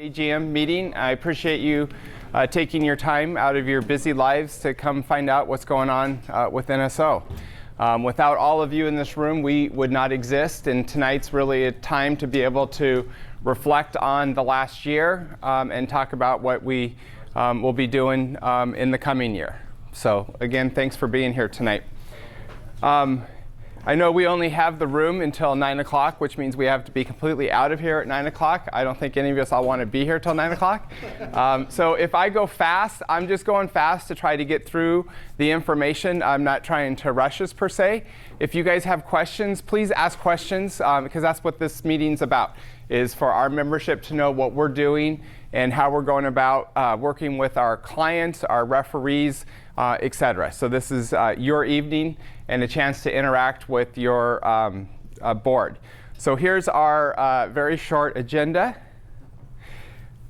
AGM meeting. I appreciate you taking your time out of your busy lives to come find out what's going on with NSO. Without all of you in this room, we would not exist, and tonight's really a time to be able to reflect on the last year and talk about what we will be doing in the coming year. So again, thanks for being here tonight. I know we only have the room until 9 o'clock, which means we have to be completely out of here at 9 o'clock. I don't think any of us all want to be here till 9 o'clock. So if I go fast, I'm just going fast to try to get through the information. I'm not trying to rush us per se. If you guys have questions, please ask questions because that's what this meeting's about, is for our membership to know what we're doing and how we're going about working with our clients, our referees, etc. So this is your evening and a chance to interact with your board. So here's our very short agenda.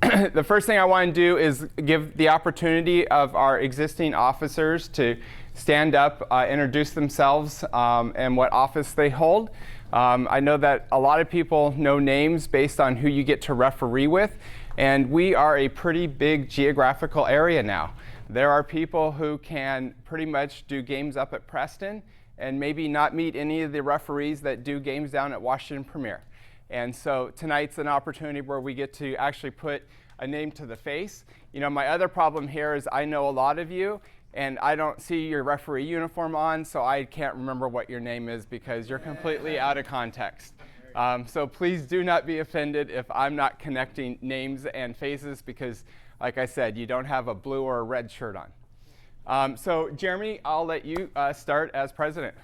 The first thing I want to do is give the opportunity of our existing officers to stand up, introduce themselves, and what office they hold. I know that a lot of people know names based on who you get to referee with, and we are a pretty big geographical area now. There are people who can pretty much do games up at Preston and maybe not meet any of the referees that do games down at Washington Premier. And so tonight's an opportunity where we get to actually put a name to the face. You know, my other problem here is I know a lot of you and I don't see your referee uniform on, so I can't remember what your name is because you're completely out of context. So please do not be offended if I'm not connecting names and faces because, like I said, you don't have a blue or a red shirt on. So Jeremy, I'll let you start as president.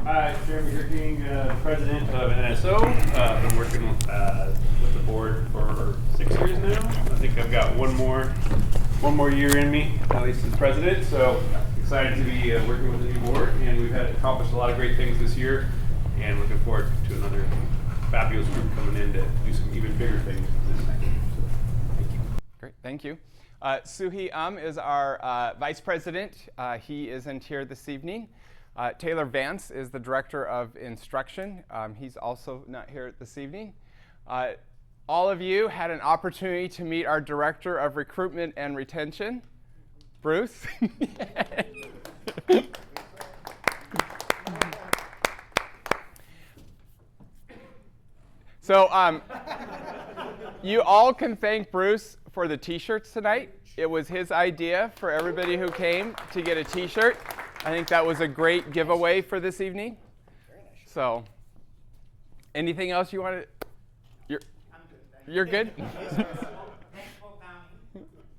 Hi, Jeremy King, president of NSO. I've been working with the board for 6 years now. I think I've got one more year in me, at least as president. So excited to be working with the new board, and we've had accomplished a lot of great things this year, and looking forward to another fabulous group coming in to do some even bigger things this time. So, thank you. Great, thank you. Suhi is our vice president. He isn't here this evening. Taylor Vance is the director of instruction. He's also not here this evening. All of you had an opportunity to meet our director of recruitment and retention, Bruce. So you all can thank Bruce for the t-shirts tonight. It was his idea for everybody who came to get a t-shirt. I think that was a great giveaway for this evening. So anything else you wanted? You're good?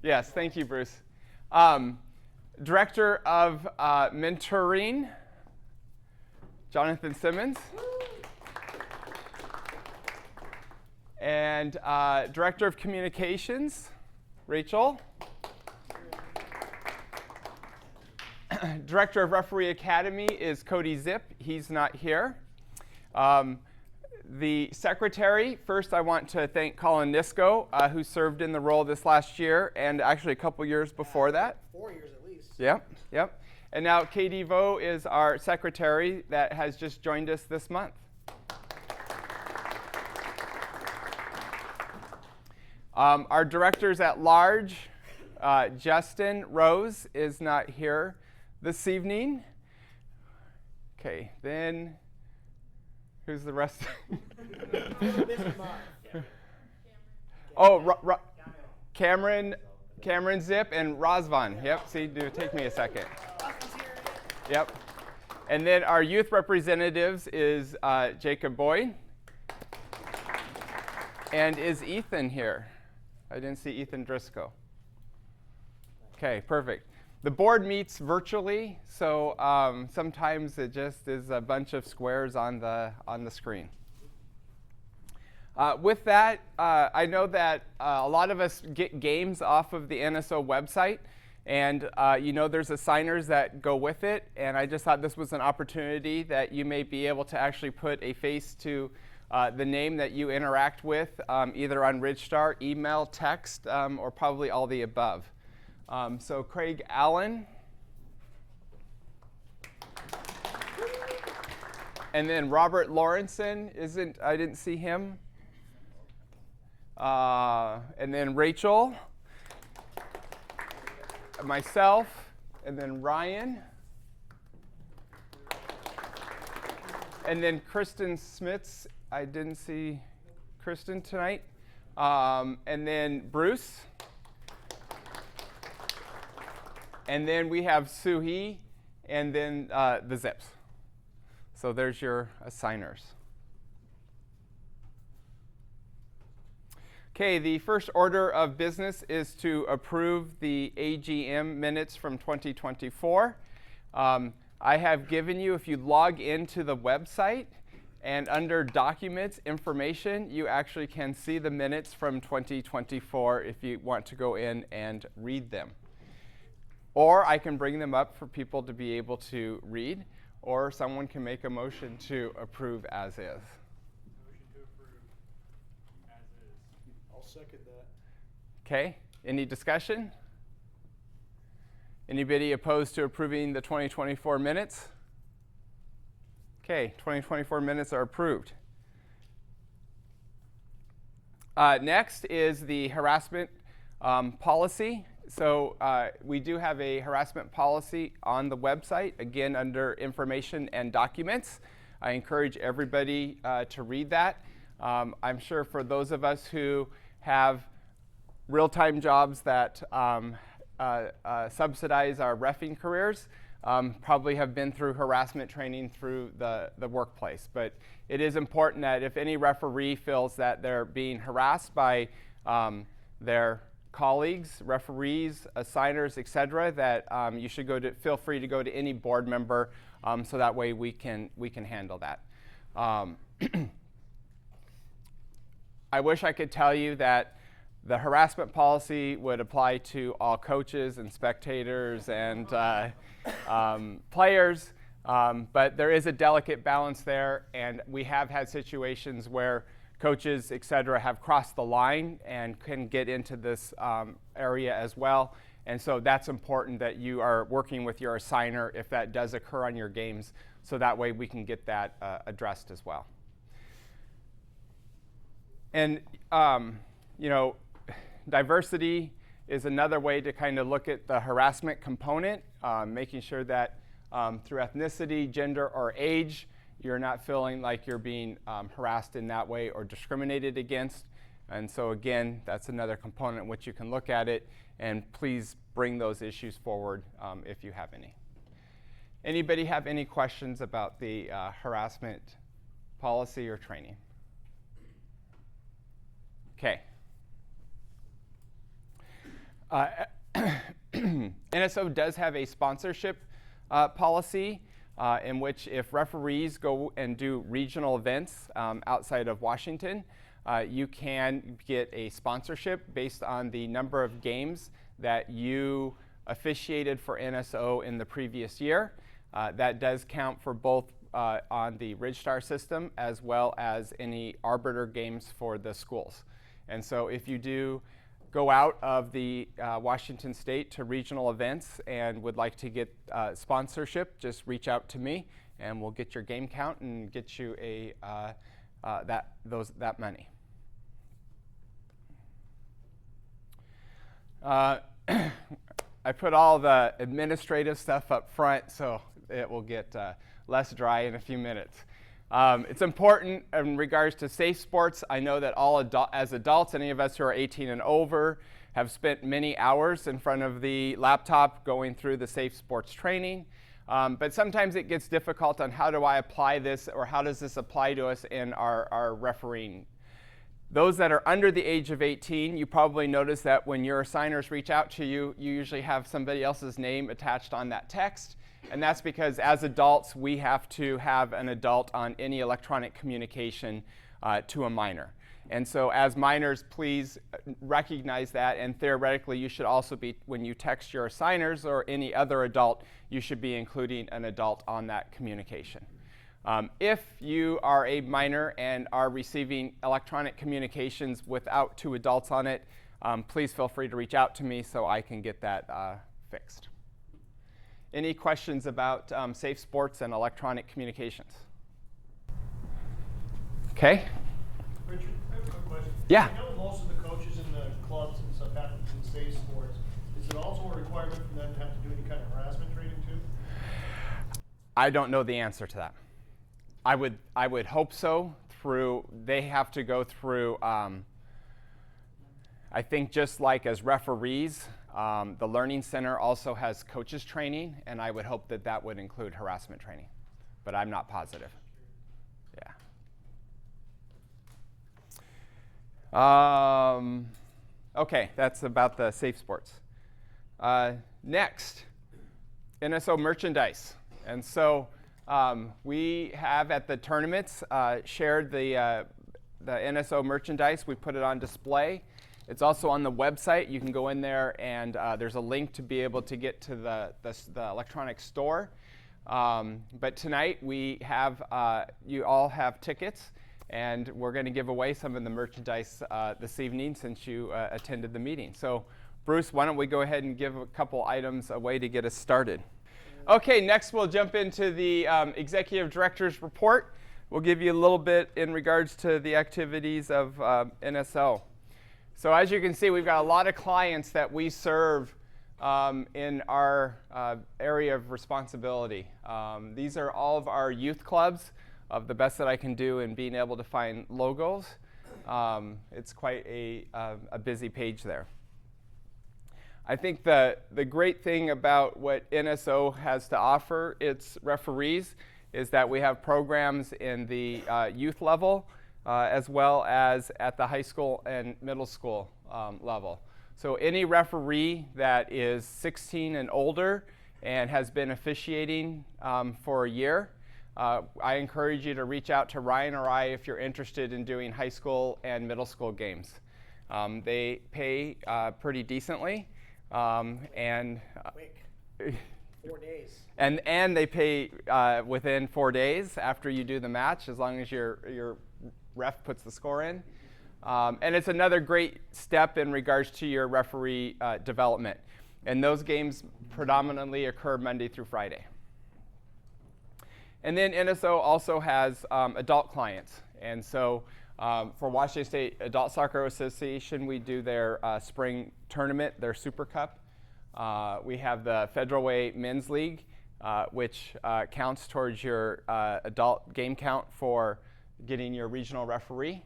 Yes, thank you, Bruce. Director of mentoring, Jonathan Simmons. And Director of Communications, Rachel. Director of Referee Academy is Cody Zip. He's not here. The secretary, first I want to thank Colin Nisco, who served in the role this last year and actually a couple years before that. 4 years at least. Yep. And now Katie Vo is our secretary that has just joined us this month. Our directors at large, Justin Rose is not here this evening. Okay, then who's the rest? Oh, Cameron Zip and Razvan. Yep, see, take me a second. Yep. And then our youth representatives is Jacob Boyd. And is Ethan here? I didn't see Ethan Driscoll. Okay, perfect. The board meets virtually, so sometimes it just is a bunch of squares on the screen. With that, I know that a lot of us get games off of the NSO website, and you know there's assigners that go with it, and I just thought this was an opportunity that you may be able to actually put a face to the name that you interact with, either on RidgeStar, email, text, or probably all the above. So Craig Allen. And then Robert Lawrenson I didn't see him. and then Rachel, myself, and then Ryan, and then Kristen Smits. I didn't see Kristen tonight. And then Bruce. And then we have Suhi, and then the Zips. So there's your assigners. Okay, the first order of business is to approve the AGM minutes from 2024. I have given you, if you log into the website, and under Documents, Information, you actually can see the minutes from 2024 if you want to go in and read them. Or I can bring them up for people to be able to read, or someone can make a motion to approve as is. Motion to approve as is. I'll second that. Okay, any discussion? Anybody opposed to approving the 2024 minutes? Okay, 2024 minutes are approved. Next is the harassment policy. So we do have a harassment policy on the website, again, under Information and Documents. I encourage everybody to read that. I'm sure for those of us who have real-time jobs that subsidize our reffing careers, probably have been through harassment training through the workplace. But it is important that if any referee feels that they're being harassed by their colleagues, referees, assigners, etc., that you should feel free to go to any board member, so that way we can handle that. I wish I could tell you that the harassment policy would apply to all coaches and spectators and players, but there is a delicate balance there, and we have had situations where coaches, et cetera, have crossed the line and can get into this area as well. And so that's important that you are working with your assigner if that does occur on your games, so that way we can get that addressed as well. And, diversity is another way to kind of look at the harassment component, making sure that through ethnicity, gender, or age, you're not feeling like you're being harassed in that way or discriminated against. And so again, that's another component in which you can look at it, and please bring those issues forward if you have any. Anybody have any questions about the harassment policy or training? Okay. NSO does have a sponsorship policy in which if referees go and do regional events outside of Washington, you can get a sponsorship based on the number of games that you officiated for NSO in the previous year. That does count for both on the RidgeStar system as well as any arbiter games for the schools. And so if you do go out of the Washington State to regional events and would like to get sponsorship, just reach out to me and we'll get your game count and get you that money. I put all the administrative stuff up front, so it will get less dry in a few minutes. It's important in regards to safe sports. I know that as adults, any of us who are 18 and over, have spent many hours in front of the laptop going through the safe sports training. But sometimes it gets difficult on how do I apply this, or how does this apply to us in our refereeing. Those that are under the age of 18, you probably notice that when your assigners reach out to you, you usually have somebody else's name attached on that text. And that's because as adults, we have to have an adult on any electronic communication to a minor. And so as minors, please recognize that, and theoretically you should also be, when you text your assigners or any other adult, you should be including an adult on that communication. If you are a minor and are receiving electronic communications without two adults on it, please feel free to reach out to me so I can get that fixed. Any questions about safe sports and electronic communications? Okay. Richard, I have quick question. Yeah. I know most of the coaches in the clubs and stuff happen in state sports. Is it also a requirement for them to have to do any kind of harassment training too? I don't know the answer to that. I would hope so. They have to go through, I think just like as referees, the Learning Center also has coaches training, and I would hope that that would include harassment training, but I'm not positive. Yeah. Okay, that's about the safe sports. Next, NSO merchandise. And so we have at the tournaments shared the NSO merchandise. We put it on display. It's also on the website. You can go in there, and there's a link to be able to get to the electronic store. But tonight we have, you all have tickets, and we're going to give away some of the merchandise this evening since you attended the meeting. So Bruce, why don't we go ahead and give a couple items away to get us started. Okay, next we'll jump into the Executive Director's Report. We'll give you a little bit in regards to the activities of NSO. So as you can see, we've got a lot of clients that we serve in our area of responsibility. These are all of our youth clubs, of the best that I can do in being able to find logos. It's quite a busy page there. I think the great thing about what NSO has to offer its referees is that we have programs in the youth level as well as at the high school and middle school level. So any referee that is 16 and older and has been officiating for a year, I encourage you to reach out to Ryan or I if you're interested in doing high school and middle school games. They pay pretty decently. Quick. 4 days. And they pay within 4 days after you do the match, as long as your ref puts the score in. And it's another great step in regards to your referee development. And those games predominantly occur Monday through Friday. And then NSO also has adult clients. And so for Washington State Adult Soccer Association, we do their spring tournament, their Super Cup. We have the Federal Way Men's League, which counts towards your adult game count for getting your regional referee.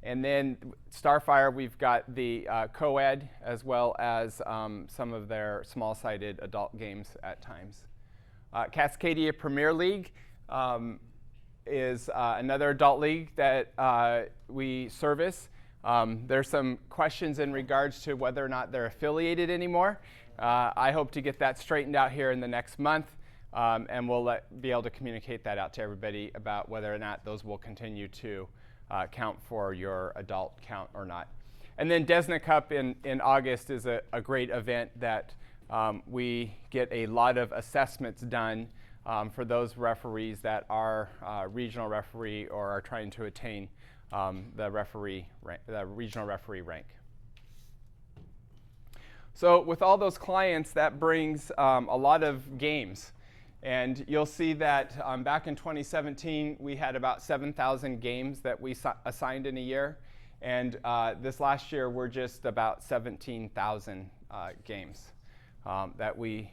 And then Starfire, we've got the co-ed as well as some of their small-sided adult games at times. Cascadia Premier League is another adult league that we service. There's some questions in regards to whether or not they're affiliated anymore. I hope to get that straightened out here in the next month, and we'll be able to communicate that out to everybody about whether or not those will continue to count for your adult count or not. And then Desna Cup in August is a great event that we get a lot of assessments done for those referees that are regional referee or are trying to attain the regional referee rank. So with all those clients, that brings a lot of games. And you'll see that back in 2017, we had about 7,000 games that we assigned in a year. And this last year, we're just about 17,000 games that we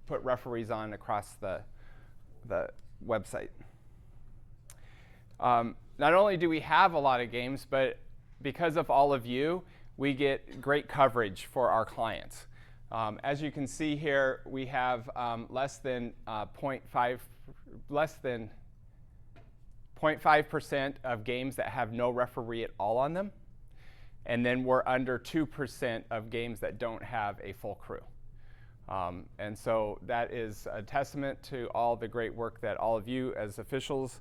put referees on across the website. Not only do we have a lot of games, but because of all of you, we get great coverage for our clients. As you can see here, we have less than 0.5% of games that have no referee at all on them. And then we're under 2% of games that don't have a full crew. And so that is a testament to all the great work that all of you as officials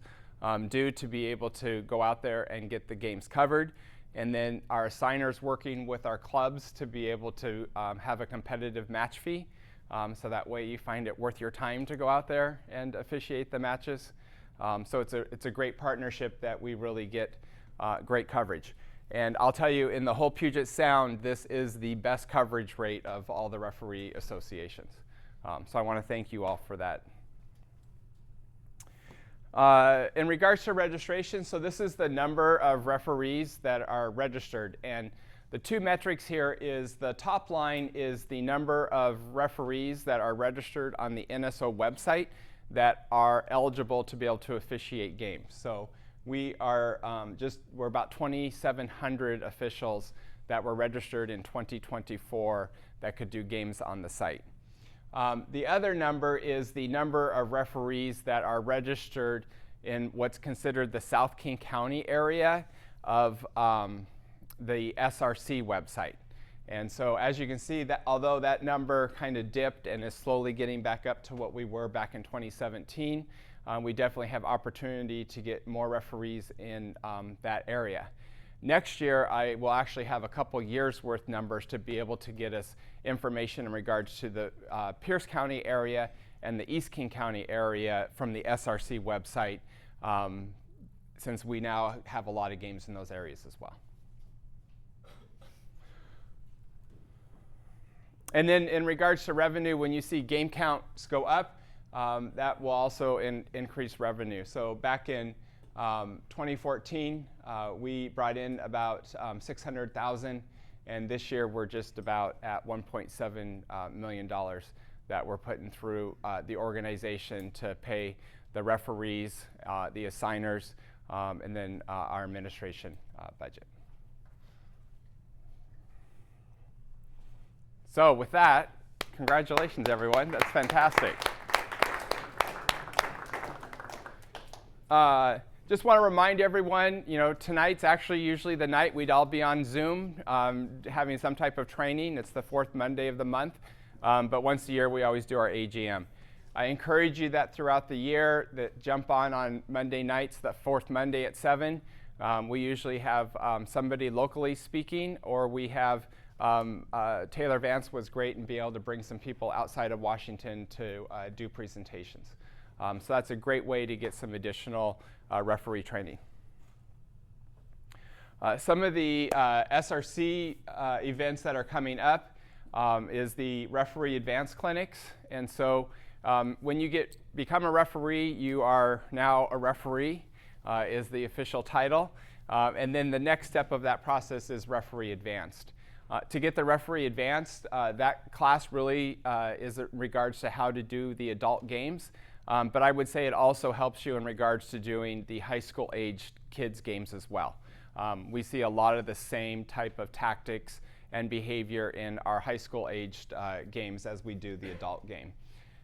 do to be able to go out there and get the games covered. And then our assigners working with our clubs to be able to have a competitive match fee. So that way you find it worth your time to go out there and officiate the matches. So it's a great partnership that we really get great coverage. And I'll tell you, in the whole Puget Sound, this is the best coverage rate of all the referee associations. So I want to thank you all for that. In regards to registration, so this is the number of referees that are registered. And the two metrics here is the top line is the number of referees that are registered on the NSO website that are eligible to be able to officiate games. So we are we're about 2,700 officials that were registered in 2024 that could do games on the site. The other number is the number of referees that are registered in what's considered the South King County area of the SRC website. And so as you can see, that although that number kind of dipped and is slowly getting back up to what we were back in 2017, we definitely have opportunity to get more referees in that area. Next year, I will actually have a couple years worth numbers to be able to get us information in regards to the Pierce County area and the East King County area from the SRC website, since we now have a lot of games in those areas as well. And then in regards to revenue, when you see game counts go up, that will also increase revenue. So back in 2014, we brought in about 600,000, and this year we're just about at $1.7 million that we're putting through the organization to pay the referees, the assigners, and then our administration budget. So with that, congratulations everyone, that's fantastic. Just want to remind everyone, tonight's actually usually the night we'd all be on Zoom having some type of training. It's the fourth Monday of the month, but once a year we always do our AGM. I encourage you that throughout the year that jump on Monday nights, the fourth Monday at 7. We usually have somebody locally speaking, or we have Taylor Vance was great in being able to bring some people outside of Washington to do presentations. So that's a great way to get some additional referee training. Some of the SRC events that are coming up is the Referee Advanced Clinics. And so when you become a referee, you are now a referee, is the official title. And then the next step of that process is Referee Advanced. To get the Referee Advanced, that class really is in regards to how to do the adult games. But I would say it also helps you in regards to doing the high school aged kids games as well. We see a lot of the same type of tactics and behavior in our high school aged games as we do the adult game.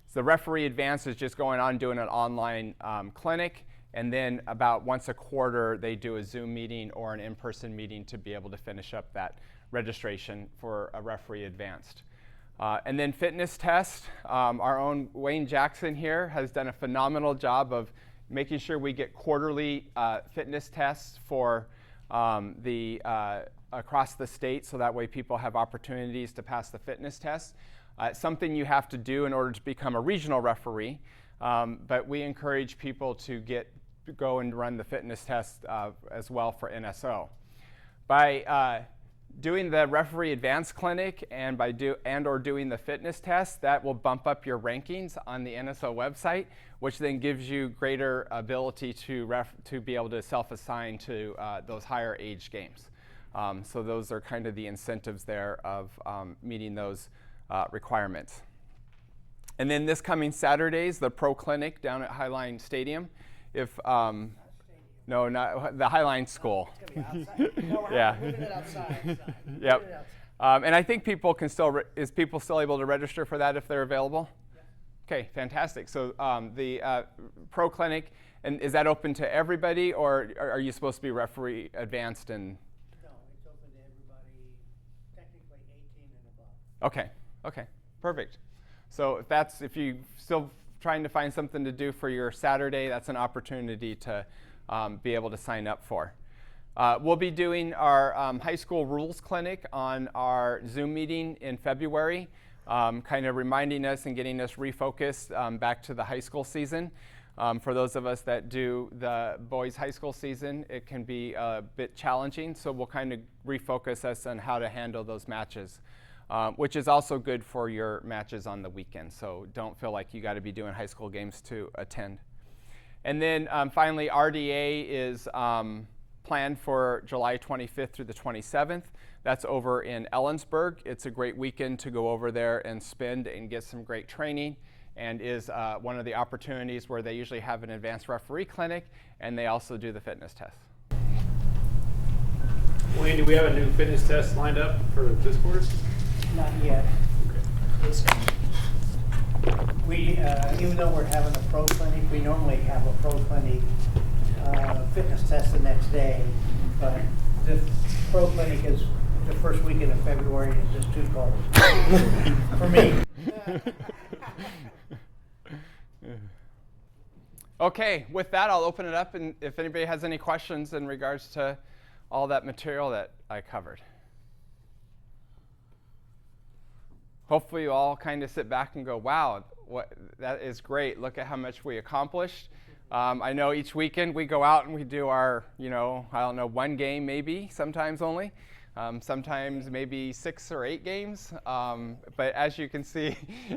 So the Referee Advanced is just going on doing an online clinic, and then about once a quarter they do a Zoom meeting or an in-person meeting to be able to finish up that registration for a Referee Advanced. And then fitness test. Our own Wayne Jackson here has done a phenomenal job of making sure we get quarterly fitness tests for across the state, so that way people have opportunities to pass the fitness test. It's something you have to do in order to become a regional referee, but we encourage people to go and run the fitness test as well for NSO. By doing the Referee Advanced Clinic and or doing the fitness test, that will bump up your rankings on the NSO website, which then gives you greater ability to be able to self-assign to those higher age games. So those are kind of the incentives there of meeting those requirements. And then this coming Saturday's the Pro Clinic down at Highline Stadium. No, not the Highline School. It's going to be outside. No, we're moving it outside. Yep. And I think people can still, is people still able to register for that if they're available? Yeah. Okay, fantastic. So the Pro Clinic, and is that open to everybody, or are you supposed to be Referee Advanced? And No, it's open to everybody, technically 18 and above. Okay, perfect. So if you still trying to find something to do for your Saturday, that's an opportunity to be able to sign up for. We'll be doing our high school rules clinic on our Zoom meeting in February, kind of reminding us and getting us refocused back to the high school season. For those of us that do the boys high school season, it can be a bit challenging, so we'll kind of refocus us on how to handle those matches, which is also good for your matches on the weekend, so don't feel like you got to be doing high school games to attend. And then finally, RDA is planned for July 25th through the 27th. That's over in Ellensburg. It's a great weekend to go over there and spend and get some great training, and is one of the opportunities where they usually have an advanced referee clinic, and they also do the fitness test. Wayne, do we have a new fitness test lined up for this course? Not yet. Okay. It's coming. We, even though we're having a pro clinic, we normally have a pro clinic fitness test the next day, but the pro clinic is the first weekend of February, and it's just too cold for me. Okay, with that, I'll open it up, and if anybody has any questions in regards to all that material that I covered. Hopefully you all kind of sit back and go, wow, that is great. Look at how much we accomplished. I know each weekend we go out and we do our, I don't know, 1 game maybe, sometimes only. Sometimes maybe 6 or 8 games. But as you can see,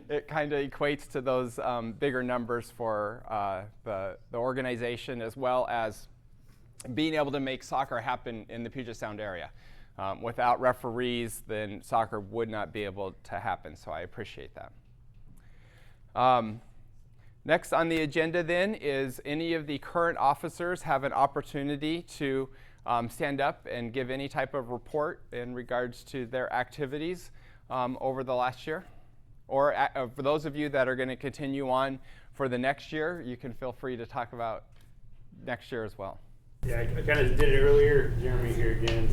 it kind of equates to those bigger numbers for the organization, as well as being able to make soccer happen in the Puget Sound area. Without referees, then soccer would not be able to happen, so I appreciate that. Next on the agenda then is any of the current officers have an opportunity to stand up and give any type of report in regards to their activities over the last year. Or for those of you that are going to continue on for the next year, you can feel free to talk about next year as well. Yeah, I kind of did it earlier. Jeremy here again.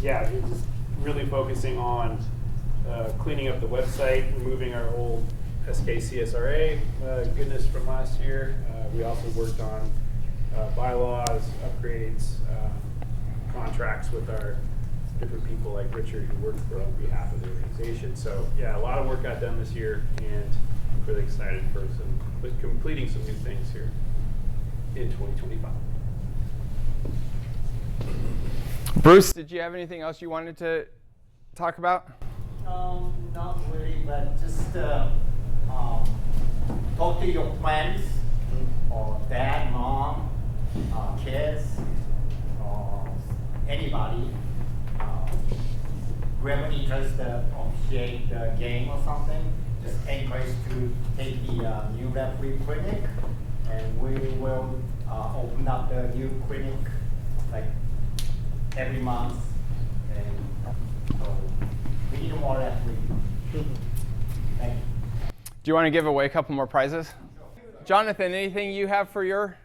Yeah, we're just really focusing on cleaning up the website, removing our old SKCSRA goodness from last year. We also worked on bylaws, upgrades, contracts with our different people like Richard who worked on behalf of the organization. So yeah, a lot of work got done this year, and I'm really excited for completing some new things here in 2025. Bruce, did you have anything else you wanted to talk about? Not really, but just talk to your friends, or dad, mom, kids, or anybody. Who have an interest appreciate the game or something, just encourage to take the new referee clinic, and we will open up the new clinic like every month, and so we need more referees. Thank you. Do you want to give away a couple more prizes? Jonathan, anything you have for your?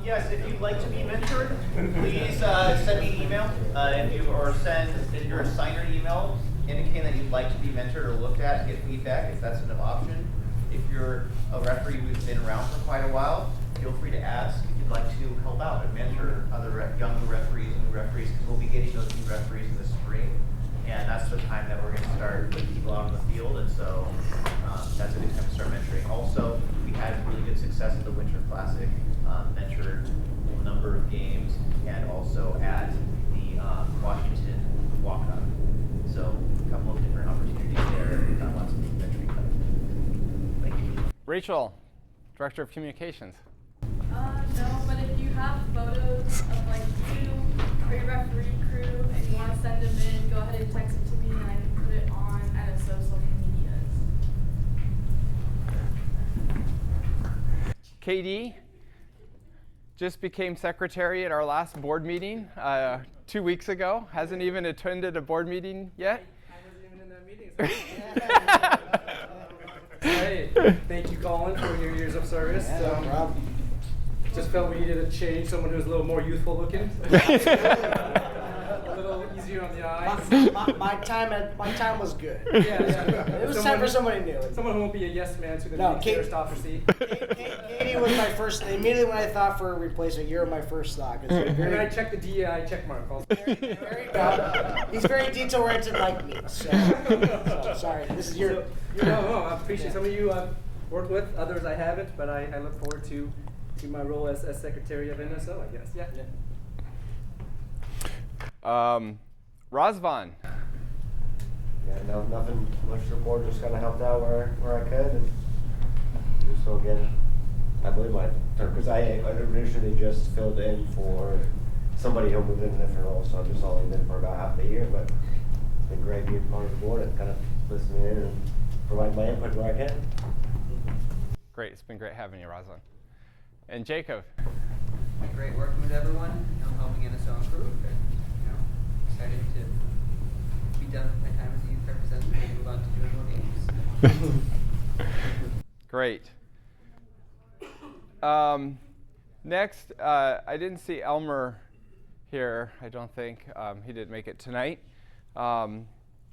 Yes, if you'd like to be mentored, please send me an email. If you're a signer email indicating that you'd like to be mentored or looked at and get feedback, if that's an option. If you're a referee who's been around for quite a while, feel free to ask if you'd like to help out and mentor other younger referees, new referees, because we'll be getting those new referees in the spring. And that's the time that we're going to start putting people out on the field, and so that's a good time to start mentoring. Also, we had really good success at the Winter Classic, mentored a number of games, and also at the Washington walk-up. So a couple of different opportunities there, got lots of mentoring coming. Thank you. Rachel, Director of Communications. No, but if you have photos of like you or your referee crew and you want to send them in, go ahead and text it to me and I can put it on NSO social medias. KD just became secretary at our last board meeting 2 weeks ago. Hasn't even attended a board meeting yet. I wasn't even in that meeting. So. Hey, thank you, Colin, for your years of service. Just felt we needed a change, someone who was a little more youthful looking. A little easier on the eyes. My time was good. Yeah. It was time for somebody new. Someone who won't be a yes man to the Meeks aristocracy. Katie was my first. Immediately when I thought for a replacement, you're my first thought. And I checked the DEI check mark also. Very good. He's very detail oriented like me. So sorry, this is your. No, I appreciate some of you I've worked with, others I haven't, but I look forward to my role as secretary of NSO, I guess. Yeah. Razvan. Yeah, no, nothing much to report. Just kind of helped out where I could, and just so again, I believe my term, because I initially just filled in for somebody who moved in a different role, so I've just only been for about half a year, but it's been great being part of the board and kind of listening in and provide my input where I can. Great. It's been great having you, Rosalind. And Jacob. Great working with everyone, helping NSO improve, and excited to be done with my time as a youth representative and move on to doing more games. Great. Next, I didn't see Elmer here, I don't think. He didn't make it tonight.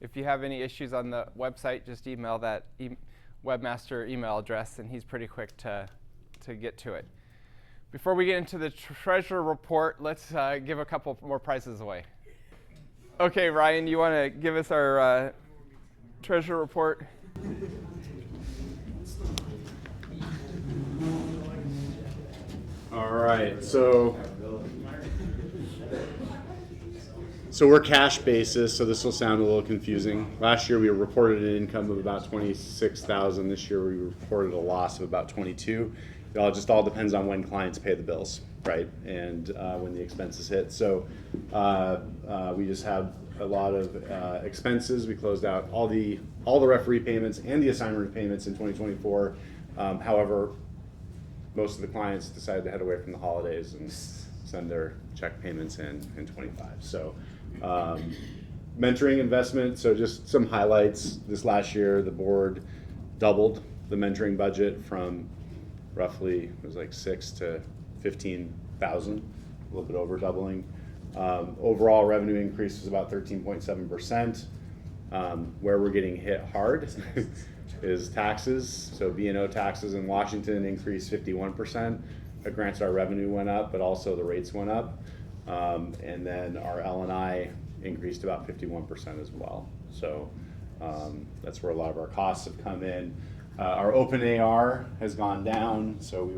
If you have any issues on the website, just email that webmaster email address, and he's pretty quick to get to it. Before we get into the treasurer report, let's give a couple more prizes away. Okay, Ryan, you want to give us our treasurer report? All right, so we're cash basis, so this will sound a little confusing. Last year we reported an income of about $26,000. This year we reported a loss of about $22,000. It all depends on when clients pay the bills, right? And when the expenses hit. So we just have a lot of expenses. We closed out all the referee payments and the assignment payments in 2024. However, most of the clients decided to head away from the holidays and send their check payments in 25. So mentoring investment. So just some highlights. This last year, the board doubled the mentoring budget from roughly, it was like 6,000 to 15,000, a little bit over doubling. Overall revenue increase was about 13.7%. Where we're getting hit hard is taxes. So B&O taxes in Washington increased 51%. Granted, our revenue went up, but also the rates went up. And then our L&I increased about 51% as well. So that's where a lot of our costs have come in. Our open AR has gone down, so we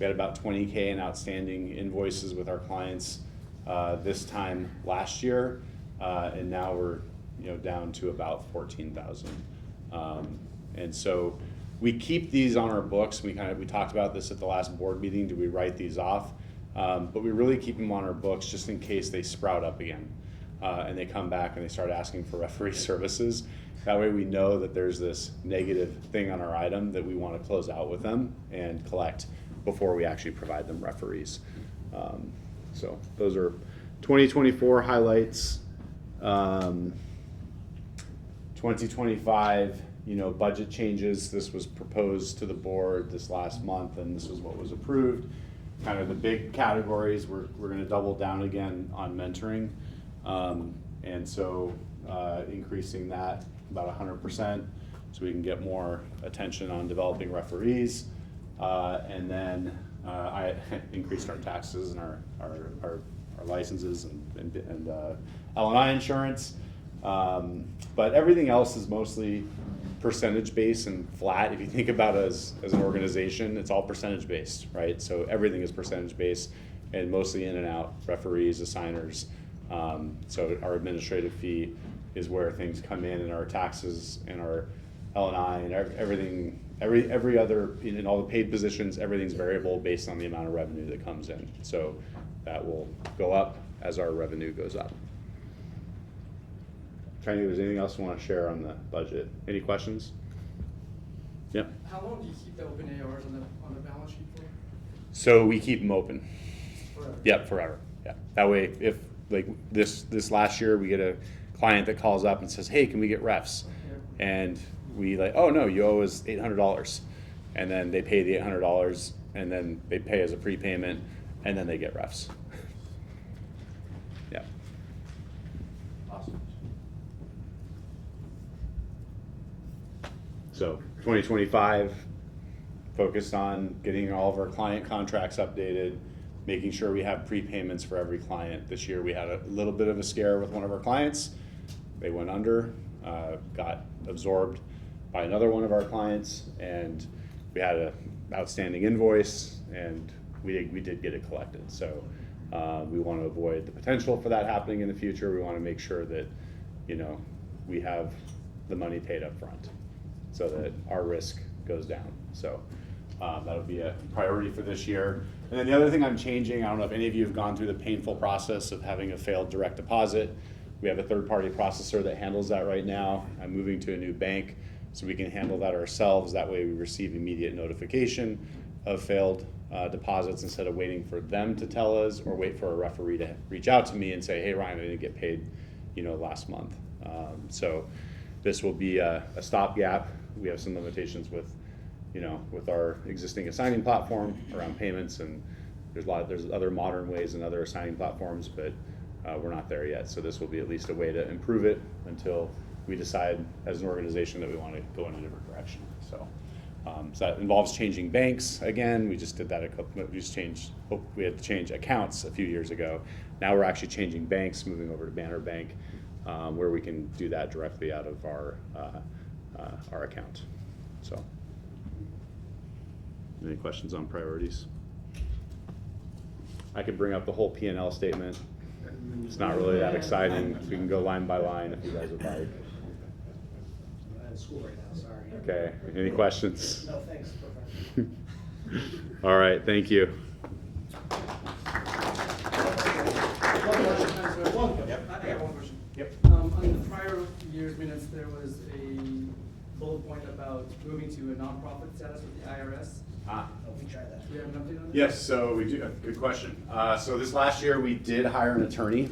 had about 20K in outstanding invoices with our clients this time last year, and now we're down to about 14,000. And so we keep these on our books. We talked about this at the last board meeting. Do we write these off? But we really keep them on our books just in case they sprout up again, and they come back and they start asking for referee services. That way we know that there's this negative thing on our item that we want to close out with them and collect before we actually provide them referees. So those are 2024 highlights. 2025, budget changes. This was proposed to the board this last month, and this was what was approved. Kind of the big categories, we're going to double down again on mentoring. And so increasing that about 100% so we can get more attention on developing referees. And then I increased our taxes and our licenses and L&I insurance. But everything else is mostly percentage based and flat. If you think about it as an organization, it's all percentage based, right? So everything is percentage based and mostly in and out, referees, assigners. So our administrative fee is where things come in, and our taxes and our L&I and everything, every other, in all the paid positions, everything's variable based on the amount of revenue that comes in. So that will go up as our revenue goes up. Trying to think if there's anything else you want to share on the budget. Any questions? Yep. How long do you keep the open ARs on the balance sheet for? So we keep them open. Forever. Yep, forever. Yeah. That way, if like this last year, we get a client that calls up and says, "Hey, can we get refs?" Yeah. And we like, "Oh no, you owe us $800," and then they pay the $800, and then they pay as a prepayment, and then they get refs. Yeah. Awesome. So 2025, focused on getting all of our client contracts updated, making sure we have prepayments for every client. This year we had a little bit of a scare with one of our clients. They went under, got absorbed by another one of our clients, and we had an outstanding invoice, and we did get it collected. So we want to avoid the potential for that happening in the future. We want to make sure that we have the money paid up front, so that our risk goes down. So That'll be a priority for this year. And then the other thing I'm changing, I don't know if any of you have gone through the painful process of having a failed direct deposit. We have a third-party processor that handles that right now. I'm moving to a new bank so we can handle that ourselves. That way we receive immediate notification of failed deposits instead of waiting for them to tell us or wait for a referee to reach out to me and say, hey, Ryan, I didn't get paid, last month. So this will be a stopgap. We have some limitations with our existing assigning platform around payments, and there's other modern ways and other assigning platforms, but we're not there yet. So this will be at least a way to improve it until we decide as an organization that we want to go in a different direction. So that involves changing banks again. We just did that we had to change accounts a few years ago. Now we're actually changing banks, moving over to Banner Bank, where we can do that directly out of our account. So. Any questions on priorities? I could bring up the whole P&L statement. It's not really that exciting. We can go line by line if you guys would like. I'm in school right now, sorry. Okay, any questions? No, thanks. All right, thank you. I have one question. Yep. On the prior year's minutes, there was a bullet point about moving to a nonprofit status with the IRS. We tried that. Do we have an update on that? Yes, so we do. Good question. So this last year we did hire an attorney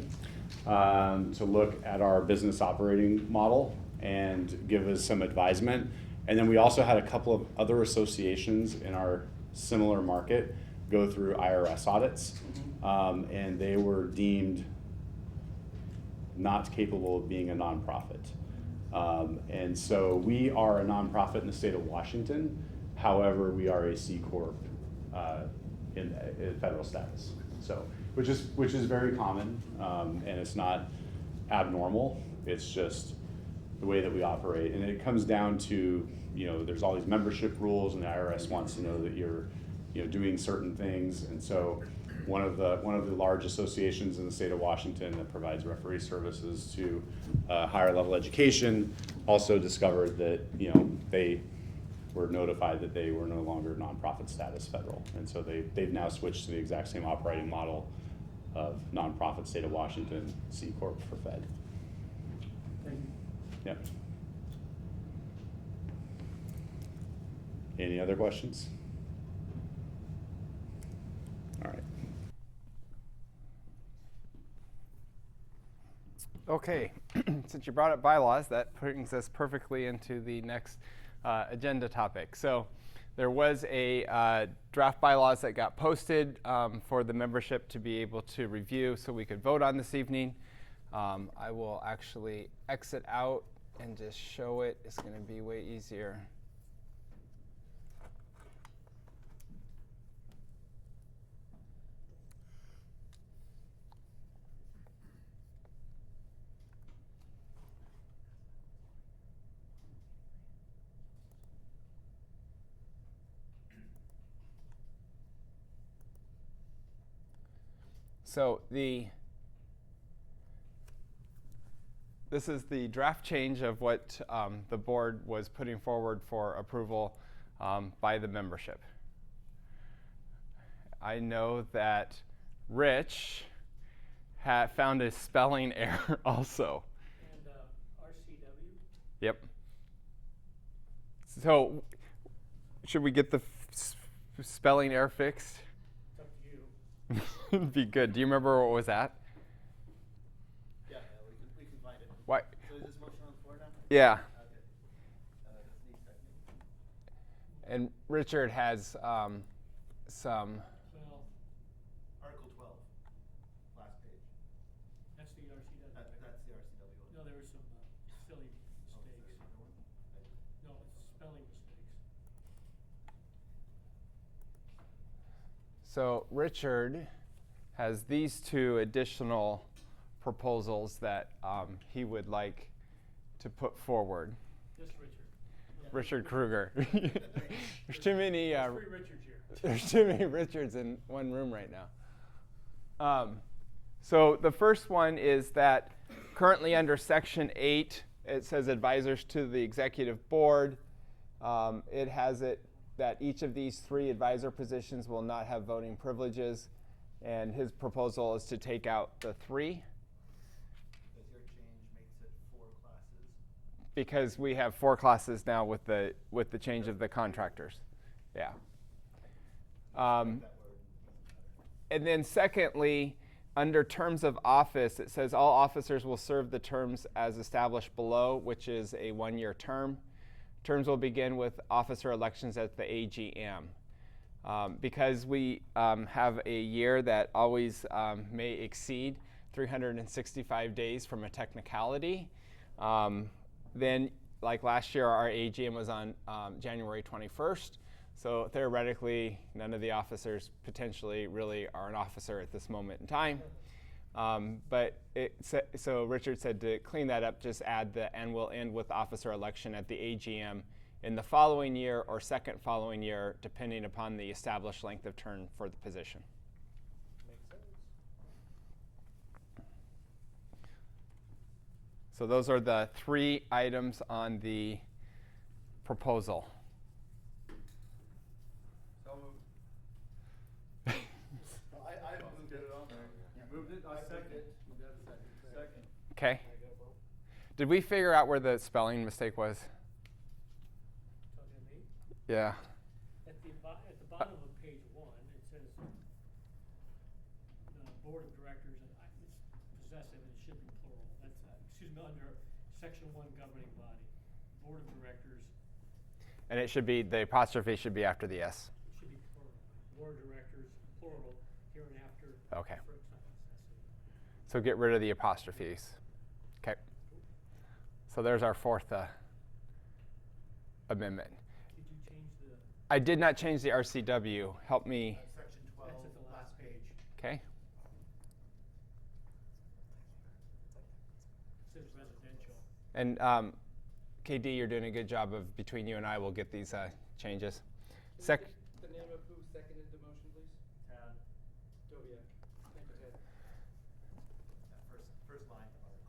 to look at our business operating model and give us some advisement. And then we also had a couple of other associations in our similar market go through IRS audits, and they were deemed not capable of being a nonprofit. And so we are a nonprofit in the state of Washington. However, we are a C Corp in federal status. So, which is very common, and it's not abnormal. It's just the way that we operate, and it comes down to there's all these membership rules, and the IRS wants to know that you're doing certain things, and so one of the large associations in the state of Washington that provides referee services to higher level education also discovered that they were notified that they were no longer nonprofit status federal, and so they've now switched to the exact same operating model of nonprofit state of Washington C Corp for Fed. Thank you. Yep. Any other questions? All right. Okay, since you brought up bylaws, that brings us perfectly into the next agenda topic. So there was a draft bylaws that got posted for the membership to be able to review so we could vote on this evening. I will actually exit out and just show it. It's going to be way easier. So this is the draft change of what the board was putting forward for approval by the membership. I know that Rich found a spelling error also. And RCW? Yep. So should we get the spelling error fixed? It's up to you. It'd be good. Do you remember what was that? Yeah, we can find it. Why? So is this motion on the floor now? Yeah. Okay. This needs second. And Richard has some. 12. Article 12, last page. That's the RCW. That's the RCW. No, there were some silly mistakes. No, it's spelling mistakes. So Richard has these two additional proposals that he would like to put forward. Just Richard. Richard Kruger. There's too many. Three Richards here. There's too many Richards in one room right now. So the first one is that currently under Section 8, it says advisors to the executive board. It has it that each of these 3 advisor positions will not have voting privileges, and his proposal is to take out the 3. Because your change makes it 4 classes. Because we have 4 classes now with the change of the contractors. Yeah. And then secondly, under terms of office, it says all officers will serve the terms as established below, which is a 1-year term. Terms will begin with officer elections at the AGM. Because we have a year that always may exceed 365 days from a technicality, then like last year our AGM was on January 21st. So theoretically, none of the officers potentially really are an officer at this moment in time. But so Richard said to clean that up, just add the "and will end with officer election at the AGM in the following year or second following year, depending upon the established length of term for the position." Makes sense. So those are the 3 items on the proposal. I moved it on there. You moved it, I second. You got a second. Okay. Did we figure out where the spelling mistake was? Talking to me? Yeah. At the bottom of page 1, it says the board of directors, and it's possessive, and it should be plural. That's, excuse me, under section 1 governing body, board of directors, And it should be, the apostrophe should be after the S. it should be plural. Board of directors, plural, here and after. Okay. For example, that's So get rid of the apostrophes. Okay. So there's our 4th amendment. Did you change the? I did not change the RCW. Help me. Section 12, That's at the last page. Okay. It says residential. And KD, you're doing a good job of, between you and I, we'll get these changes. The name of who seconded the motion, please? Tad. Doviak. Thank you, Ted. first line of article.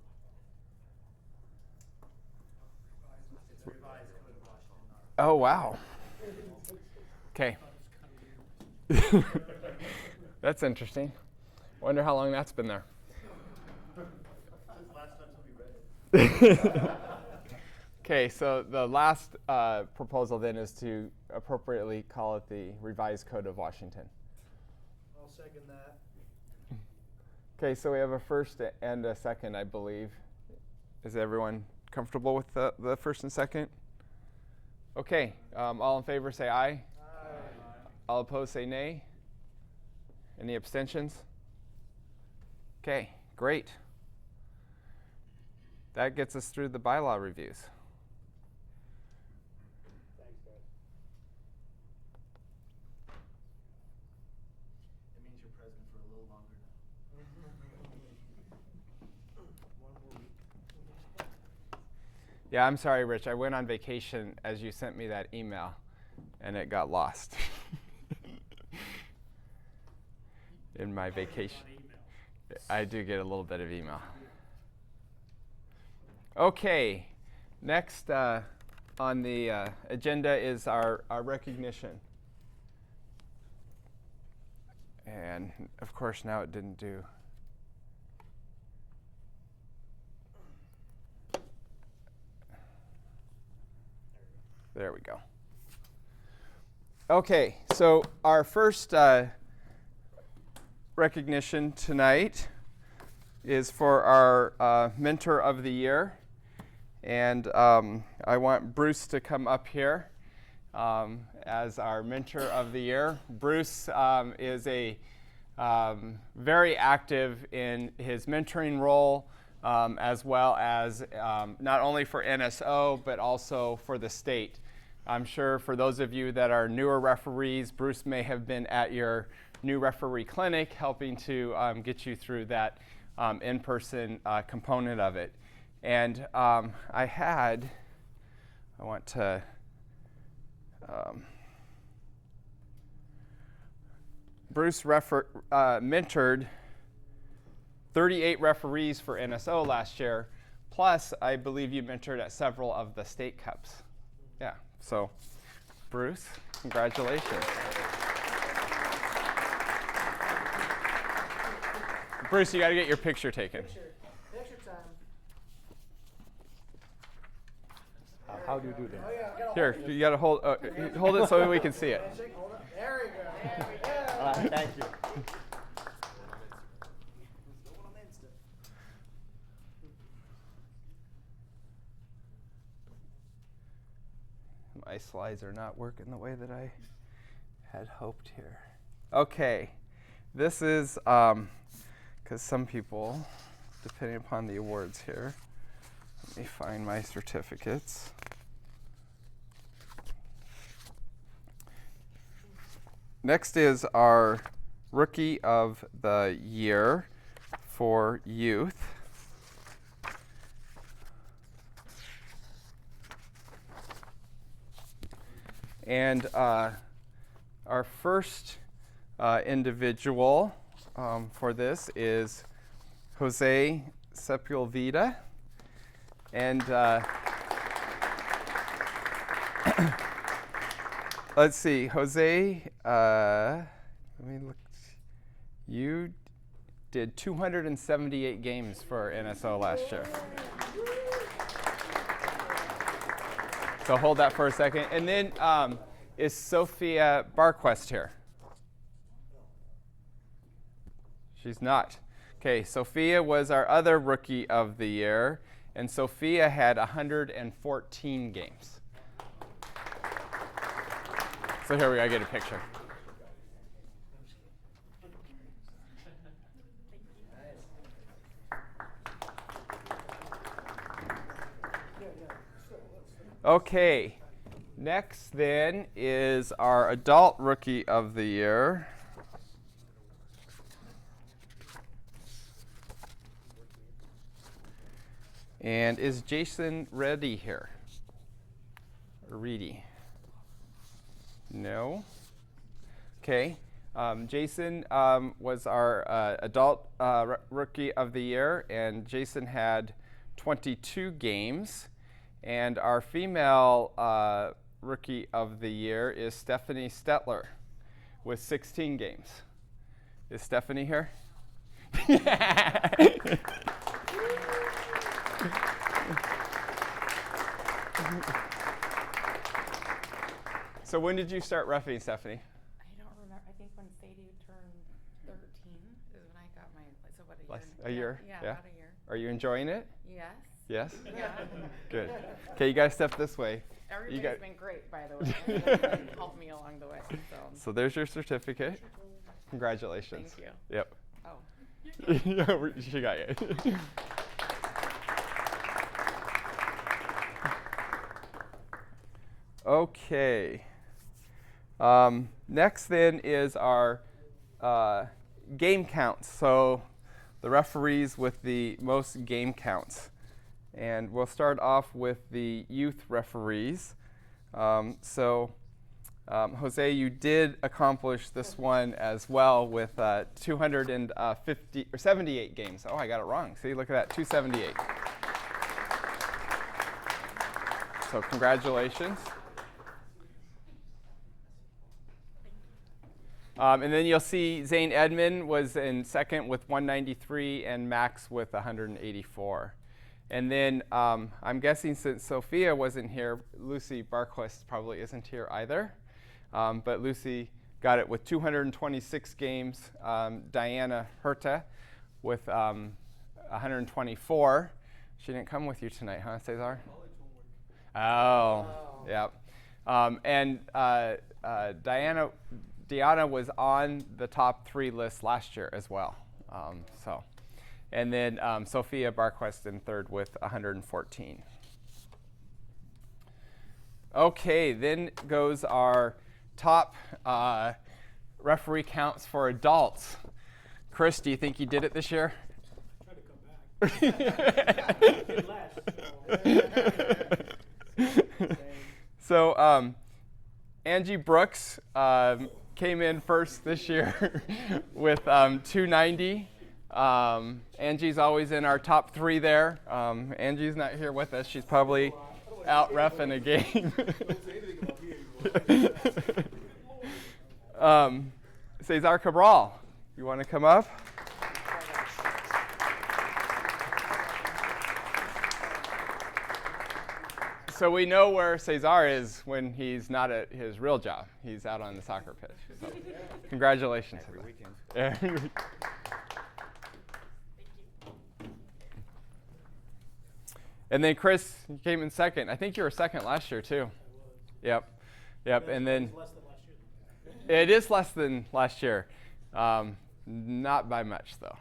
It's a revised code of Washington. Oh, wow. Okay. That's interesting. Wonder how long that's been there. Last time somebody read it. Okay, so the last proposal then is to appropriately call it the Revised Code of Washington. I'll second that. Okay, so we have a first and a second, I believe. Is everyone comfortable with the first and second? Okay, all in favor say aye. Aye. All opposed say nay. Any abstentions? Okay, great. That gets us through the bylaw reviews. Thanks, guys. It means you're president for a little longer now. One more week. Yeah, I'm sorry, Rich. I went on vacation as you sent me that email, and it got lost in my vacation. I do get a little bit of email. Okay, next on the agenda is our recognition. And of course, now it didn't do. There we go. Okay, so our first recognition tonight is for our Mentor of the Year. And I want Bruce to come up here as our Mentor of the Year. Bruce is a very active in his mentoring role, as well as not only for NSO, but also for the state. I'm sure for those of you that are newer referees, Bruce may have been at your new referee clinic helping to get you through that in-person component of it. And I want to Bruce mentored 38 referees for NSO last year, plus I believe you mentored at several of the state cups. Yeah, so Bruce, congratulations. Bruce, you got to get your picture taken. Picture time. How do you do that? Oh yeah, I gotta Here, hold you got to hold it so we can see it. it. Hold it. There we go. There we go. Thank you. My slides are not working the way that I had hoped here. Okay, this is, because some people, depending upon the awards here, let me find my certificates. Next is our Rookie of the Year for youth. And our first individual for this is Jose Sepulveda. And let's see, Jose, let me look. You did 278 games for NSO last year. So hold that for a second. And then is Sophia Barquest here? She's not. Okay, Sophia was our other Rookie of the Year, and Sophia had 114 games. So here we go, I get a picture. Okay, next then is our Adult Rookie of the Year. And is Jason Reddy here? Or Reedy? No. Okay. Jason was our Adult Rookie of the Year, and Jason had 22 games. And our female Rookie of the Year is Stephanie Stetler with 16 games. Is Stephanie here? So when did you start roughing, Stephanie? I don't remember. I think when Sadie turned 13 is when I got my, so what, A year? Yeah, about a year. Are you enjoying it? Yes. Yes? Yeah. Good. Okay, you guys step this way. Everybody's been great, by the way. Everybody's helped me along the way. So there's your certificate. Congratulations. Thank you. Yep. Oh. She got you. Okay. Next then is our game counts. So the referees with the most game counts. And we'll start off with the youth referees. Jose, you did accomplish this one as well with 78 games. Oh, I got it wrong. See, look at that, 278. So congratulations. And then you'll see Zane Edmond was in second with 193 and Max with 184. And then I'm guessing since Sophia wasn't here, Lucy Barquist probably isn't here either. But Lucy got it with 226 games. Diana Herta with 124. She didn't come with you tonight, huh, Cesar? Oh, yeah. And Diana was on the top 3 list last year as well. And then Sophia Barquest in third with 114. Okay, then goes our top referee counts for adults. Chris, do you think you did it this year? I tried to come back. So Angie Brooks came in first this year with 290. Angie's always in our top 3 there. Angie's not here with us. She's probably out reffing a game. Cesar Cabral, you want to come up? So we know where Cesar is when he's not at his real job. He's out on the soccer pitch. So congratulations. Every weekend. Every weekend. And then Chris, you came in second. I think you were second last year too. Yep. And then it is less than last year. Not by much though.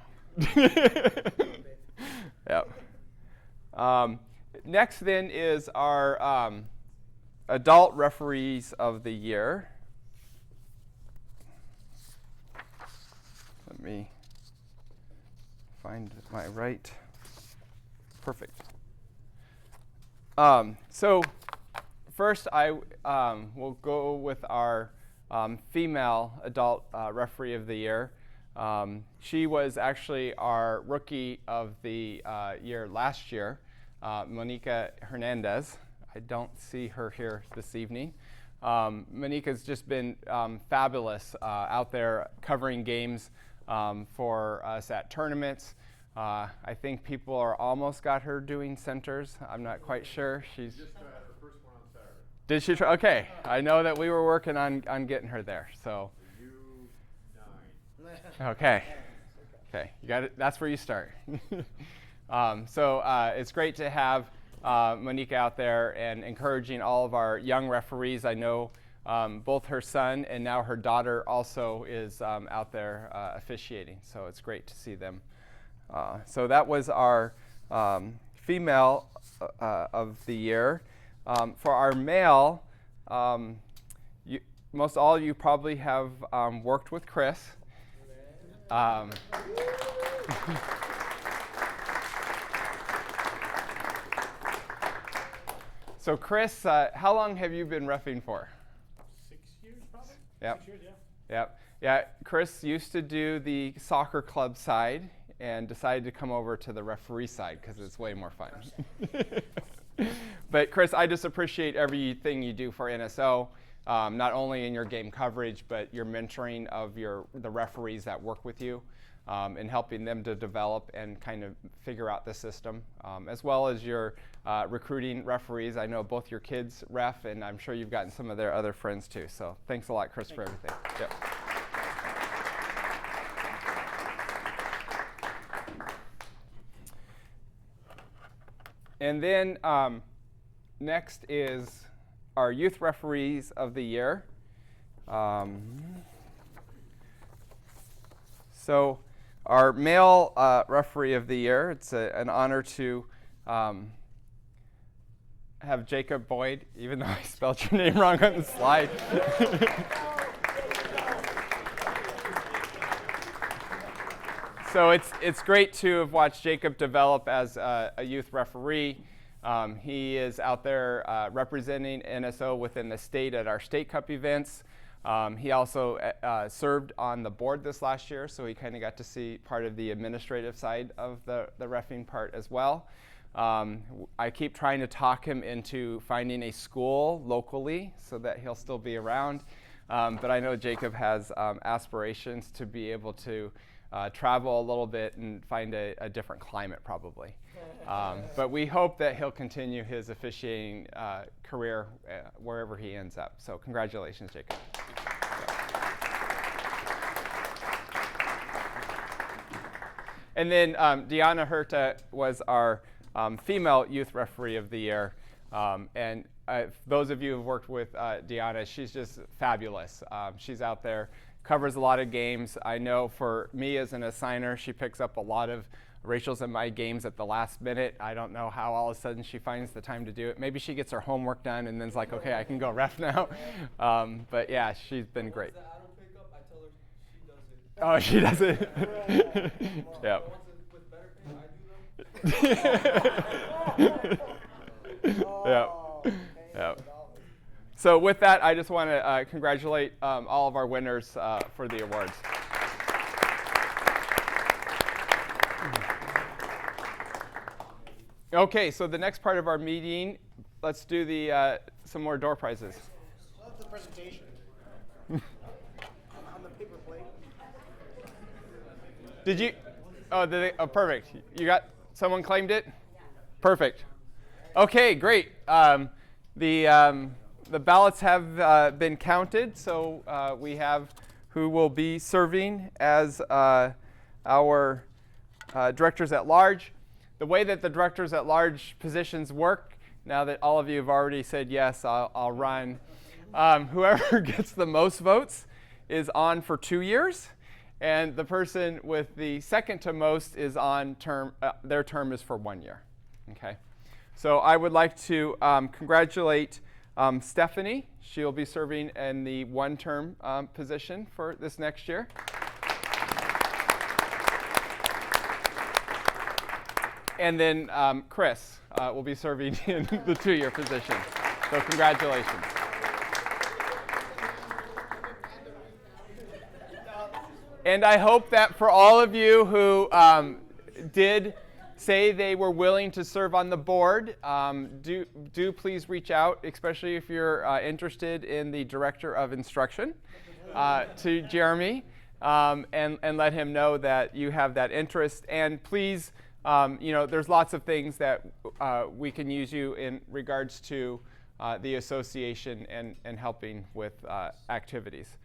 Yep. Next then is our adult referees of the year. Let me find my right. Perfect. So first I will go with our female adult referee of the year. She was actually our rookie of the year last year, Monica Hernandez. I don't see her here this evening. Monica's just been fabulous out there covering games for us at tournaments. I think people are almost got her doing centers. I'm not quite sure. She's just had her first one on Saturday. Did she try? Okay, I know that we were working on getting her there. So. Okay. You got it. That's where you start. So it's great to have Monica out there and encouraging all of our young referees. I know both her son and now her daughter also is out there officiating. So it's great to see them. So that was our female of the year. For our male, most all of you probably have worked with Chris. So Chris, how long have you been reffing for? 6 years probably? Yep. 6 years, yeah. Yeah, Chris used to do the soccer club side and decided to come over to the referee side because it's way more fun. But Chris, I just appreciate everything you do for NSO, not only in your game coverage, but your mentoring of the referees that work with you and helping them to develop and kind of figure out the system, as well as your recruiting referees. I know both your kids ref, and I'm sure you've gotten some of their other friends too. So thanks a lot, Chris, for everything. Yep. And then next is our youth referees of the year. So our male referee of the year, it's an honor to have Jacob Boyd, even though I spelled your name wrong on the slide. So it's great to have watched Jacob develop as a youth referee. He is out there representing NSO within the state at our state cup events. He also served on the board this last year, so he kind of got to see part of the administrative side of the reffing part as well. I keep trying to talk him into finding a school locally so that he'll still be around. But I know Jacob has aspirations to be able to travel a little bit and find a different climate probably. But we hope that he'll continue his officiating career wherever he ends up. So congratulations, Jacob. And then Deanna Herta was our female youth referee of the year. And those of you who've worked with Deanna, she's just fabulous. She's out there, covers a lot of games. I know for me as an assigner, she picks up a lot of Rachel's and my games at the last minute. I don't know how all of a sudden she finds the time to do it. Maybe she gets her homework done and then's like, okay, I can go ref now. But yeah, she's been great. Oh, she does it. Yeah. Yeah. So with that, I just want to congratulate all of our winners for the awards. Okay, so the next part of our meeting, let's do some more door prizes. up the presentation. On the paper plate. Did you? Oh, perfect. You got someone claimed it? Perfect. Okay, great. The ballots have been counted, so we have who will be serving as our directors at large. The way that the directors at large positions work, now that all of you have already said yes, I'll run. Whoever gets the most votes is on for 2 years, and the person with the second to most is on term. Their term is for 1 year. Okay, so I would like to congratulate Stephanie. She'll be serving in the one-term position for this next year. And then Chris will be serving in the 2-year position. So congratulations. And I hope that for all of you who did say they were willing to serve on the board, do please reach out, especially if you're interested in the Director of Instruction, to Jeremy, and let him know that you have that interest. And please, there's lots of things that we can use you in regards to the association and helping with activities.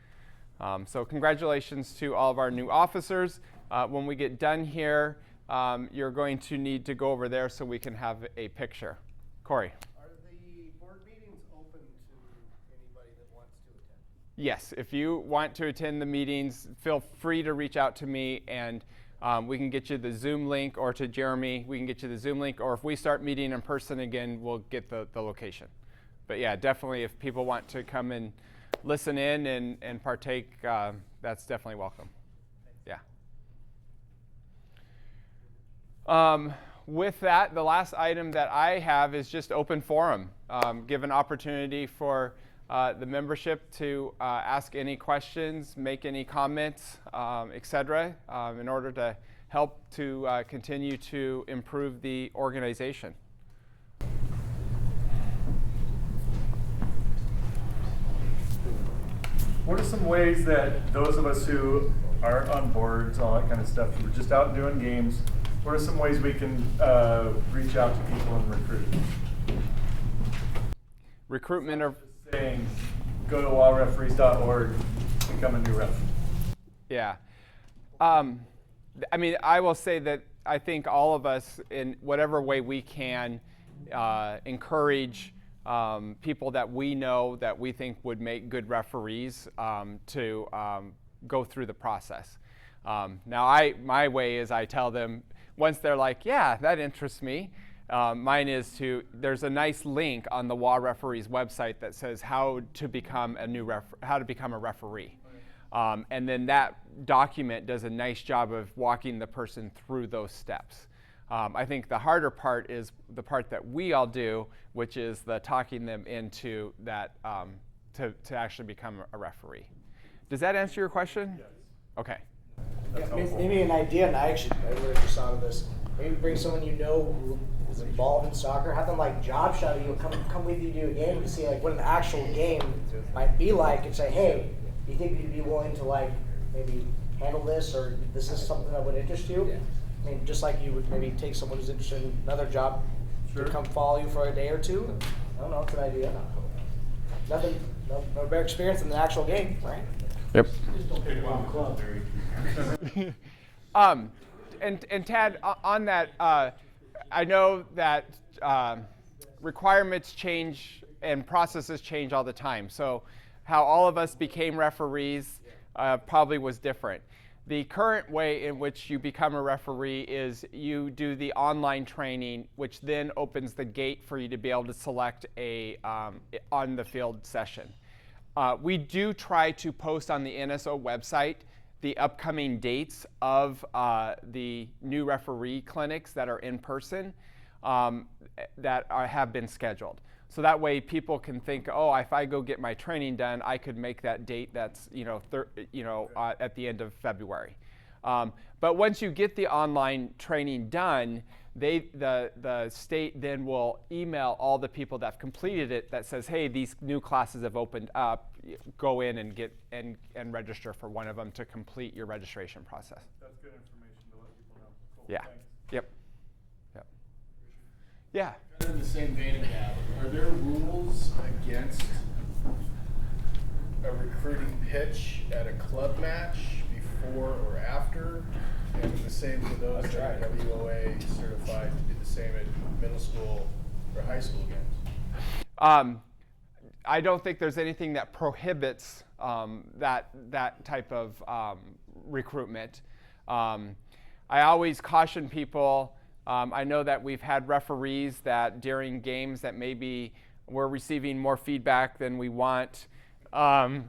So congratulations to all of our new officers. When we get done here, you're going to need to go over there so we can have a picture. Corey. Are the board meetings open to anybody that wants to attend? Yes, if you want to attend the meetings, feel free to reach out to me, and we can get you the Zoom link, or to Jeremy, we can get you the Zoom link, or if we start meeting in person again, we'll get the location. But yeah, definitely if people want to come and listen in and partake, that's definitely welcome. Yeah. With that, the last item that I have is just open forum. Give an opportunity for the membership to ask any questions, make any comments, etc., in order to help to continue to improve the organization. What are some ways that those of us who aren't on boards, all that kind of stuff, we're just out doing games, what are some ways we can reach out to people and recruit? Recruitment of saying, go to wildreferees.org, become a new ref. Yeah. I mean, I will say that I think all of us, in whatever way we can, encourage people that we know that we think would make good referees to go through the process. Now, my way is I tell them, once they're like, yeah, that interests me, mine is there's a nice link on the WA Referees website that says how to become a referee. And then that document does a nice job of walking the person through those steps. I think the harder part is the part that we all do, which is the talking them into that to actually become a referee. Does that answer your question? Yes. Okay. Yeah, maybe an idea, and I really just thought of this. Maybe bring someone you know who is involved in soccer, have them like job shadow you, come with you to a game to see like what an actual game might be like, and say, hey, do you think you'd be willing to like maybe handle this, or this is something that would interest you? Yeah. I mean, just like you would maybe take someone who's interested in another job to come follow you for a day or two. I don't know, it's an idea. No better experience than the actual game, right? Yep. Just don't pick one club. And Tad, on that, I know that requirements change and processes change all the time. So how all of us became referees probably was different. The current way in which you become a referee is you do the online training, which then opens the gate for you to be able to select a on-the-field session. We do try to post on the NSO website the upcoming dates of the new referee clinics that are in person that have been scheduled. So that way people can think, oh, if I go get my training done, I could make that date that's at the end of February. But once you get the online training done, the state then will email all the people that have completed it that says, hey, these new classes have opened up. Go in and get and register for one of them to complete your registration process. That's good information to let people know. Cool. Yeah. Thanks. Yep. Yep. Yeah. Kind of in the same vein of that, are there rules against a recruiting pitch at a club match before or after? And the same for those that are WOA certified to do the same at middle school or high school games? I don't think there's anything that prohibits that type of recruitment. I always caution people. I know that we've had referees that during games that maybe we're receiving more feedback than we want.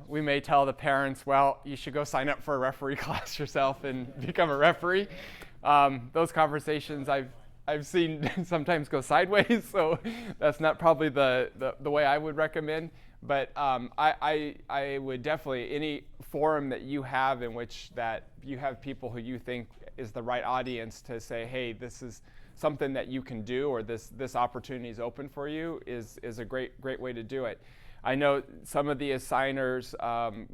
We may tell the parents, well, you should go sign up for a referee class yourself and become a referee. Those conversations I've seen sometimes go sideways, so that's not probably the way I would recommend. But I would definitely, any forum that you have in which that you have people who you think is the right audience to say, hey, this is something that you can do, or this opportunity is open for you, is a great way to do it. I know some of the assigners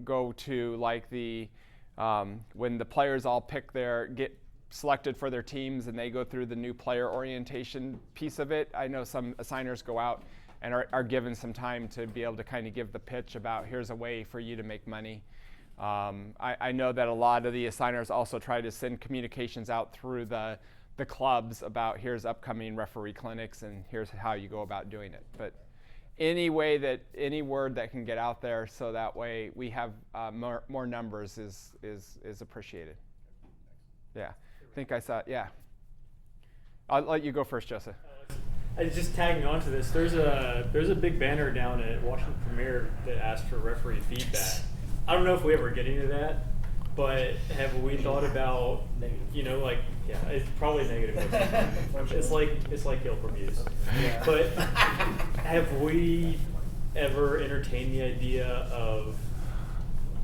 go to like when the players all get selected for their teams and they go through the new player orientation piece of it. I know some assigners go out and are given some time to be able to kind of give the pitch about here's a way for you to make money. I know that a lot of the assigners also try to send communications out through the clubs about here's upcoming referee clinics and here's how you go about doing it. But any word that can get out there so that way we have more numbers is appreciated. Yeah, I think I saw, yeah. I'll let you go first, Joseph. Just tagging on to this, there's a big banner down at Washington Premier that asks for referee feedback. I don't know if we ever get into that, but have we thought about, it's probably negative. It's like Yelp reviews. Yeah. But have we ever entertained the idea of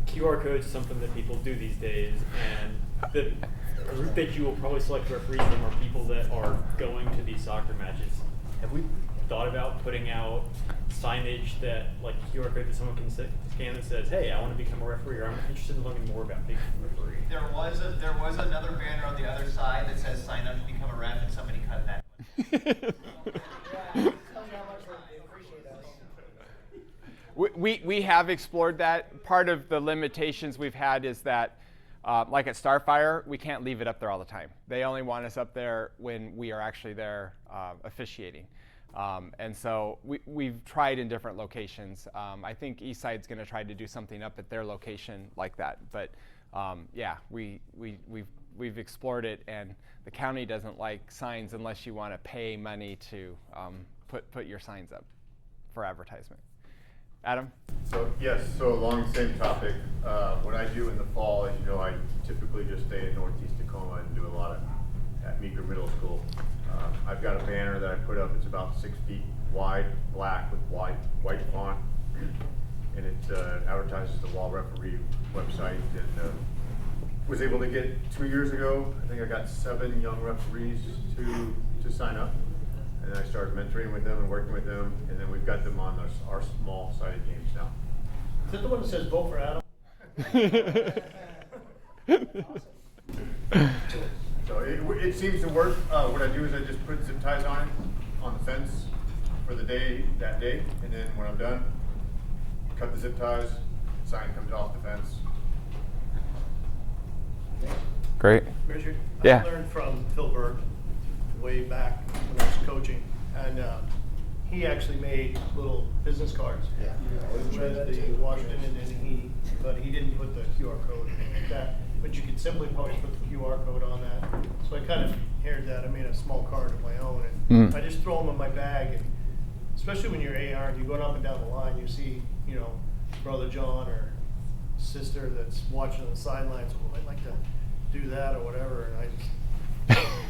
QR codes, something that people do these days, and the group that you will probably select referees from are people that are going to these soccer matches? Have we thought about putting out signage that, like QR code that someone can scan that says, hey, I want to become a referee, or I'm interested in learning more about being a referee? There was another banner on the other side that says sign up to become a ref, and somebody cut that. We have explored that. Part of the limitations we've had is that like at Starfire, we can't leave it up there all the time. They only want us up there when we are actually there officiating. And so we've tried in different locations. I think Eastside's going to try to do something up at their location like that. But yeah, we've explored it, and the county doesn't like signs unless you want to pay money to put your signs up for advertisement. Adam? So along the same topic, what I do in the fall, as you know, I typically just stay in Northeast Tacoma and do a lot at Meeker Middle School. I've got a banner that I put up. It's about 6 feet wide, black with white font, and it advertises the Wall Referee website. And was able to get 2 years ago. I think I got 7 young referees to sign up. And I started mentoring with them and working with them, and then we've got them on our small-sided games now. Is that the one that says vote for Adam? So it seems to work. What I do is I just put zip ties on it, on the fence for that day, and then when I'm done, cut the zip ties, sign comes off the fence. Great. Richard, Yeah. I learned from Phil Berg way back when I was coaching, and he actually made little business cards with the Washington, but he didn't put the QR code or anything like that. But you could simply probably put the QR code on that. So I kind of inherited that. I made a small card of my own, and I just throw them in my bag. And especially when you're AR and you're going up and down the line, you see, Brother John or sister that's watching on the sidelines. Well, I'd like to do that or whatever, and I just.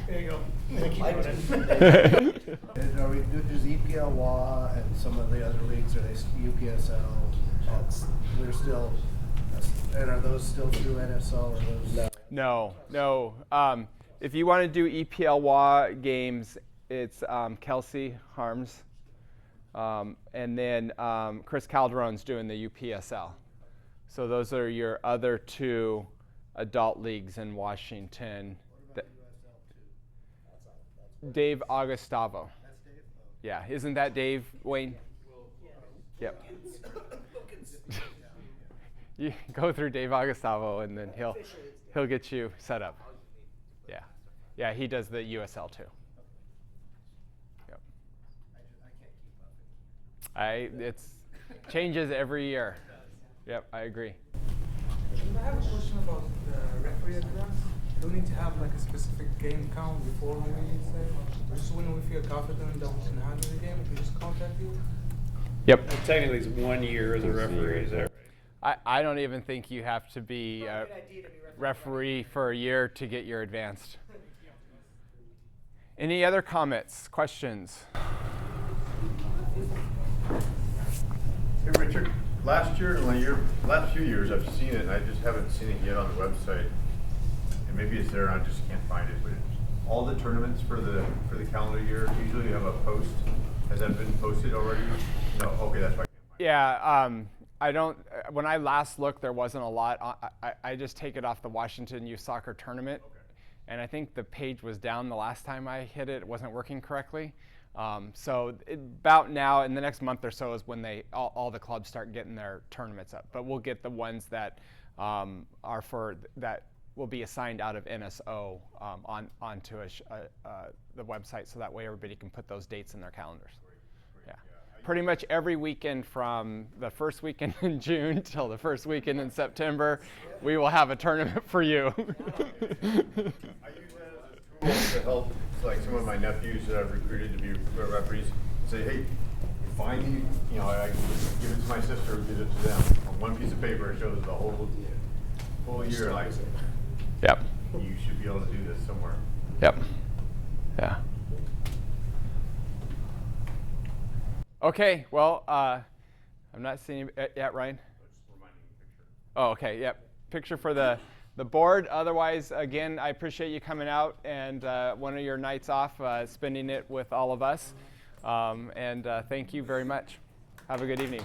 There you go. Are we does EPL WA and some of the other leagues, are they UPSL? They're still, and are those still through NSO or those? No. If you want to do EPLWA games, it's Kelsey Harms. And then Chris Calderon's doing the UPSL. So those are your other two adult leagues in Washington. Dave Augustavo. That's Dave? Oh. Yeah, isn't that Dave, Wayne? Yep. You go through Dave Augustavo, and then he'll get you set up. Yeah, yeah, he does the USL too. Yep. I can't keep up. It's changes every year. Yep, I agree. I have a question about the referee advance. Do we need to have like a specific game count before we say? Just when we feel confident that we can handle the game, we can just contact you? Yep. Technically, it's 1 year as a referee, is that right? I don't even think you have to be a referee for a year to get your advanced. Any other comments, questions? Hey Richard, last year and last few years I've seen it and I just haven't seen it yet on the website. And maybe it's there and I just can't find it, but all the tournaments for the calendar year usually have a post. Has that been posted already? No, okay, that's why I can't find it. Yeah, I don't, when I last looked there wasn't a lot. I just take it off the Washington Youth Soccer Tournament. Okay. And I think the page was down the last time I hit it. It wasn't working correctly. So about now, in the next month or so, is when all the clubs start getting their tournaments up. But we'll get the ones that that will be assigned out of NSO onto the website, so that way everybody can put those dates in their calendars. Great. Yeah. Pretty much every weekend from the first weekend in June till the first weekend in September, we will have a tournament for you. I use that as a tool to help, like some of my nephews that I've recruited to be referees. Say, hey, find I give it to my sister who gives it to them. On one piece of paper, it shows the whole year. Like, yep. You should be able to do this somewhere. Yep. Yeah. Okay. Well, I'm not seeing it yet, Ryan. Oh, okay. Yep. Picture for the board. Otherwise, again, I appreciate you coming out and one of your nights off, spending it with all of us. And thank you very much. Have a good evening.